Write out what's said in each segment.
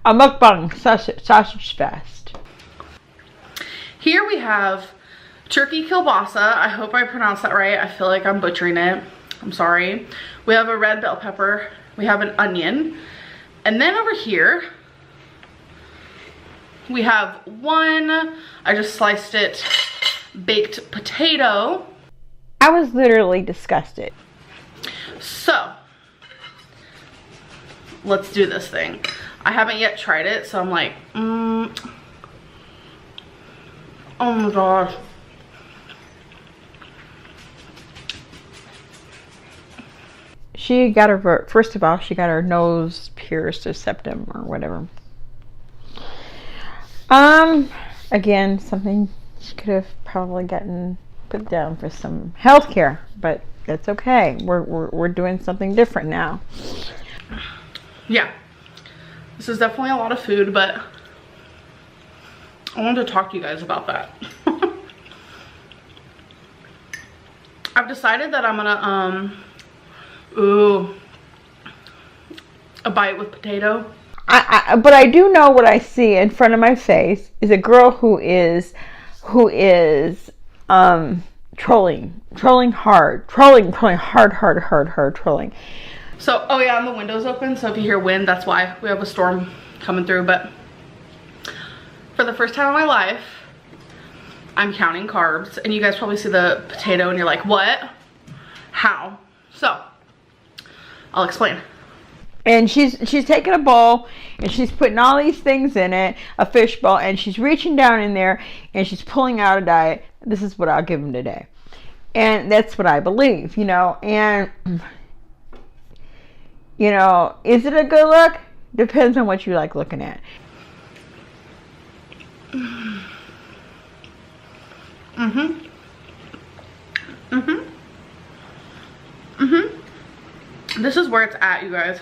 a mukbang sausage fest. Here we have turkey kielbasa. I hope I pronounced that right. I feel like I'm butchering it. I'm sorry. We have a red bell pepper. We have an onion. And then over here, we have one, I just sliced it, baked potato. I was literally disgusted. So, let's do this thing. I haven't yet tried it, so I'm like, oh my gosh. She got her, first of all, she got her nose pierced or septum or whatever. Again, something she could have probably gotten put down for some health care, but that's okay. We're doing something different now. Yeah, this is definitely a lot of food, but I wanted to talk to you guys about that. I've decided that I'm gonna a bite with potato. But I do know what I see in front of my face is a girl who is trolling hard. So, oh yeah, and the window's open, so if you hear wind, that's why. We have a storm coming through, but for the first time in my life, I'm counting carbs, and you guys probably see the potato and you're like, what? How? So, I'll explain. And she's taking a bowl and she's putting all these things in it, a fish bowl, and she's reaching down in there and she's pulling out a diet. This is what I'll give them today. And that's what I believe, you know. And, you know, is it a good look? Depends on what you like looking at. This is where it's at, you guys.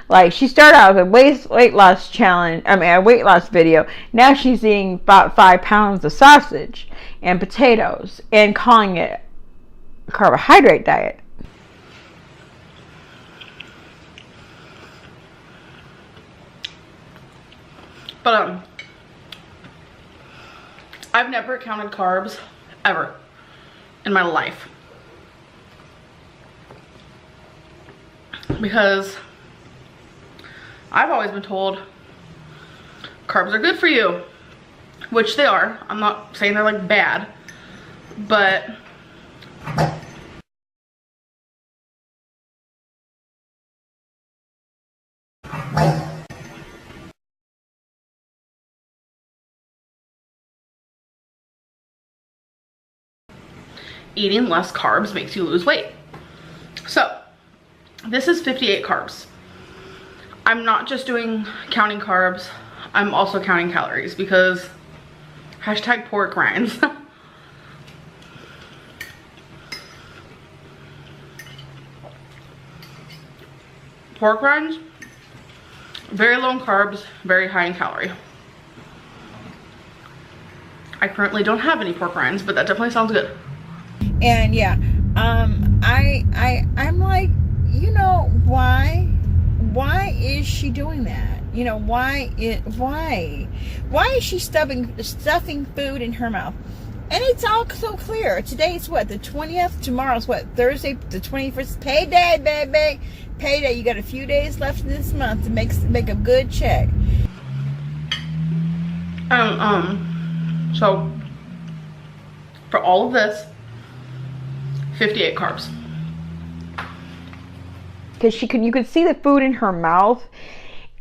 Like, she started out with a weight loss challenge, a weight loss video. Now she's eating about 5 pounds of sausage and potatoes and calling it a carbohydrate diet. But, I've never counted carbs, ever, in my life. Because I've always been told carbs are good for you, which they are. I'm not saying they're like bad, but eating less carbs makes you lose weight. So this is 58 carbs. I'm not just counting carbs, I'm also counting calories because hashtag pork rinds. Pork rinds, very low in carbs, very high in calorie. I currently don't have any pork rinds, but that definitely sounds good. And yeah, I'm like, you know, why is she doing that? You know, why is she stuffing food in her mouth? And it's all so clear. Today's what, the 20th? Tomorrow's what, Thursday, the 21st? Payday, baby. Payday. You got a few days left in this month to make a good check. So for all of this, 58 carbs. Because you could see the food in her mouth,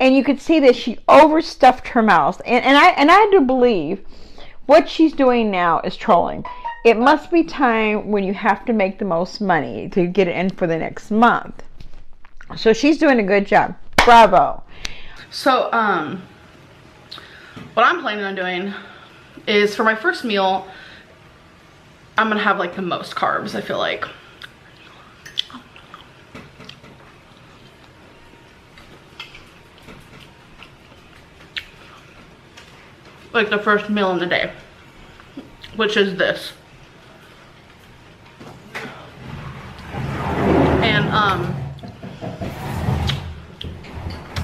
and you could see that she overstuffed her mouth. And I do believe what she's doing now is trolling. It must be time when you have to make the most money to get it in for the next month. So she's doing a good job. Bravo. So what I'm planning on doing is for my first meal, I'm gonna have like the most carbs, I feel like. Like the first meal in the day, which is this. And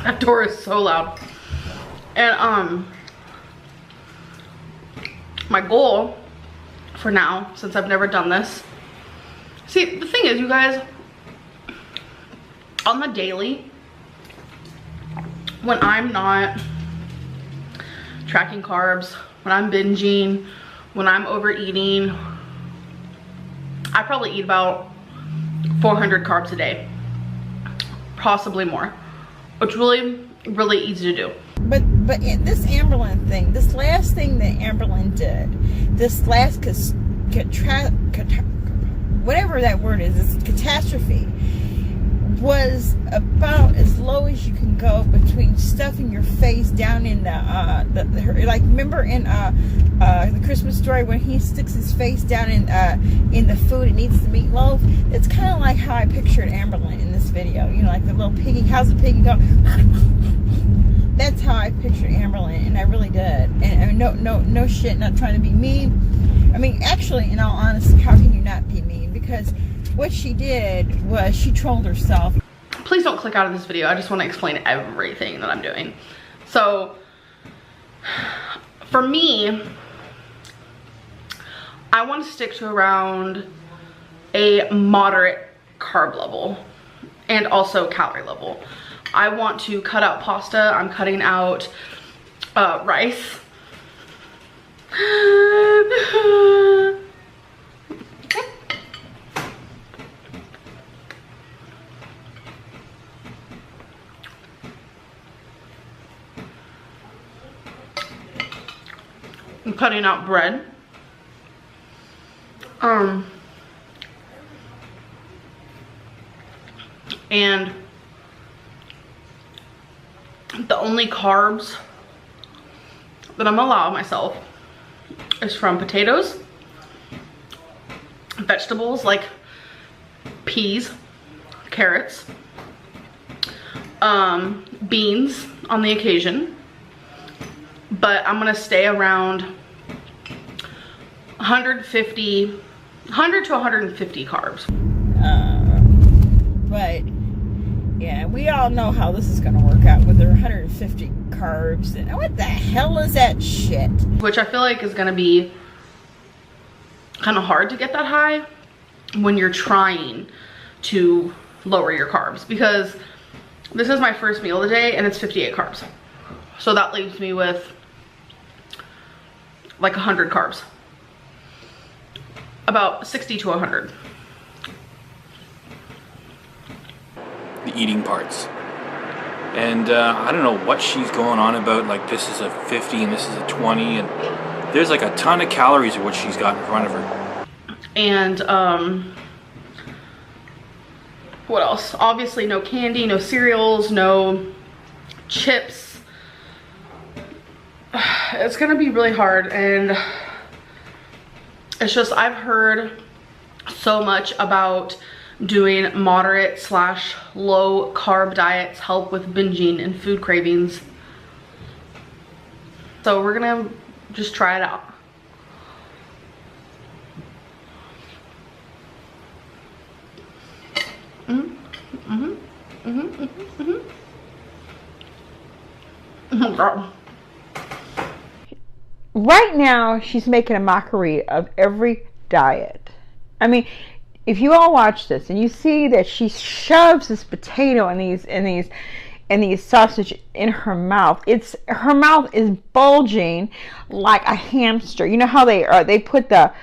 that door is so loud. And my goal for now, since I've never done this, see, the thing is, you guys, on the daily, when I'm not tracking carbs, when I'm binging, when I'm overeating, I probably eat about 400 carbs a day, possibly more. It's really, really easy to do. But this Amberlynn thing, this last thing that Amberlynn did, this last whatever that word is, this catastrophe, was about as low as you can go between stuffing your face down in like, remember in the Christmas Story when he sticks his face down in the food and eats the meatloaf? It's kind of like how I pictured Amberlynn in this video. You know, like the little piggy. How's the piggy go? That's how I pictured Amberlynn, and I really did. And no shit, not trying to be mean. I mean, actually, in all honesty, how can you not be mean? Because what she did was she trolled herself. Please don't click out of this video. I just want to explain everything that I'm doing. So, for me, I want to stick to around a moderate carb level and also calorie level. I want to cut out pasta. I'm cutting out rice. I'm cutting out bread. And the only carbs that I'm allowing myself is from potatoes, vegetables like peas, carrots, beans on the occasion, but I'm gonna stay around 100 to 150 carbs. But yeah, we all know how this is gonna work out with their 150 carbs. And what the hell is that shit? Which I feel like is gonna be kind of hard to get that high when you're trying to lower your carbs, because this is my first meal of the day and it's 58 carbs. So that leaves me with like 100 carbs. About 60 to 100. The eating parts. And I don't know what she's going on about, like this is a 50 and this is a 20, and there's like a ton of calories of what she's got in front of her. And what else? Obviously no candy, no cereals, no chips. It's gonna be really hard, and it's just, I've heard so much about doing moderate / low carb diets help with binging and food cravings. So we're gonna just try it out. Oh God. Right now, she's making a mockery of every diet. I mean, if you all watch this and you see that she shoves this potato and these sausage in her mouth, her mouth is bulging like a hamster. You know how they put the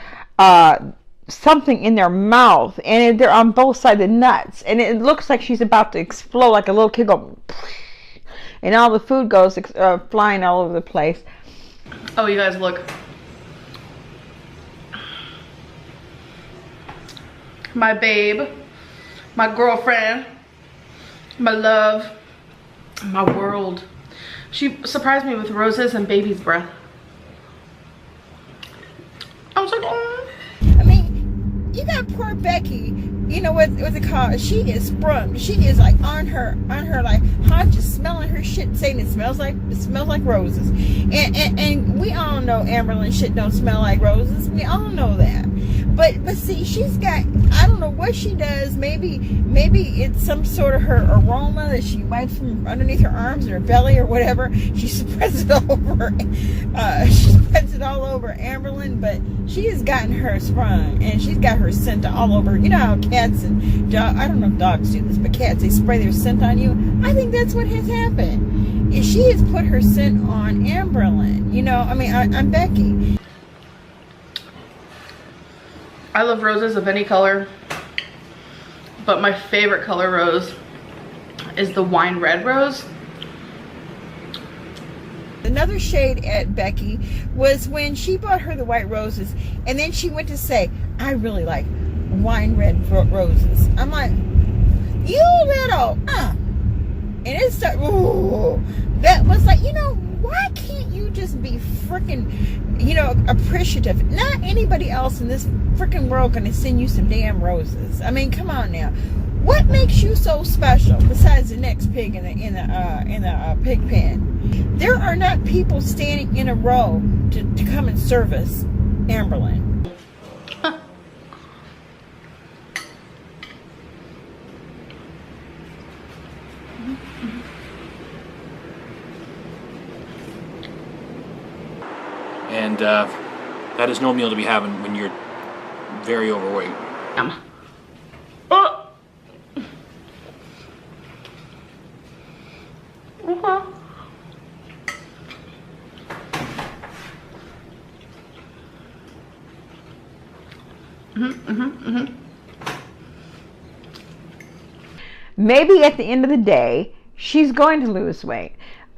something in their mouth, and they're on both sides of the nuts, and it looks like she's about to explode, like a little kid go, and all the food goes flying all over the place. Oh, you guys, look. My babe, my girlfriend, my love, my world. She surprised me with roses and baby's breath. I was like, oh. I mean, you got poor Becky you know what's it called? She is sprung. She is like on her like haunches, smelling her shit, saying it smells like roses. And we all know Amberlynn shit don't smell like roses. We all know that. But see, she's got, I don't know what she does. Maybe it's some sort of her aroma that she wipes from underneath her arms or her belly or whatever. She spreads it all over. She spreads it all over Amberlynn, but she has gotten her sprung, and she's got her scent all over. You know how cats and dogs, I don't know if dogs do this, but cats, they spray their scent on you. I think that's what has happened. And she has put her scent on Amberlynn. You know, I mean, I'm Becky. I love roses of any color, but my favorite color rose is the wine red rose. Another shade at Becky was when she bought her the white roses, and then she went to say, I really like wine red roses. I'm like, you little, and it started, ooh, that was like, you know, why can't you just be freaking, you know, appreciative? Not anybody else in this freaking world gonna send you some damn roses. I mean, come on now. What makes you so special besides the next pig in the pig pen? There are not people standing in a row to come and service Amberlynn. And that is no meal to be having when you're very overweight. Oh. Okay. Maybe at the end of the day, she's going to lose weight.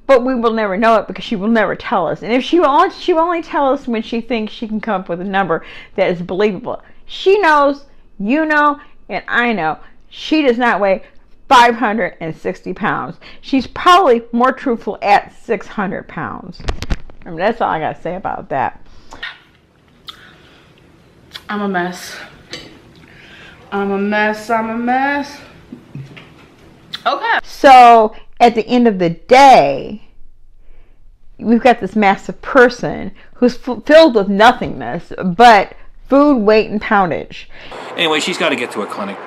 But we will never know it because she will never tell us. And if she will only tell us when she thinks she can come up with a number that is believable. She knows, you know, and I know, she does not weigh 560 pounds. She's probably more truthful at 600 pounds. I mean, that's all I got to say about that. I'm a mess. I'm a mess. I'm a mess. Okay. So at the end of the day, we've got this massive person who's filled with nothingness but food, weight, and poundage. Anyway, she's got to get to a clinic.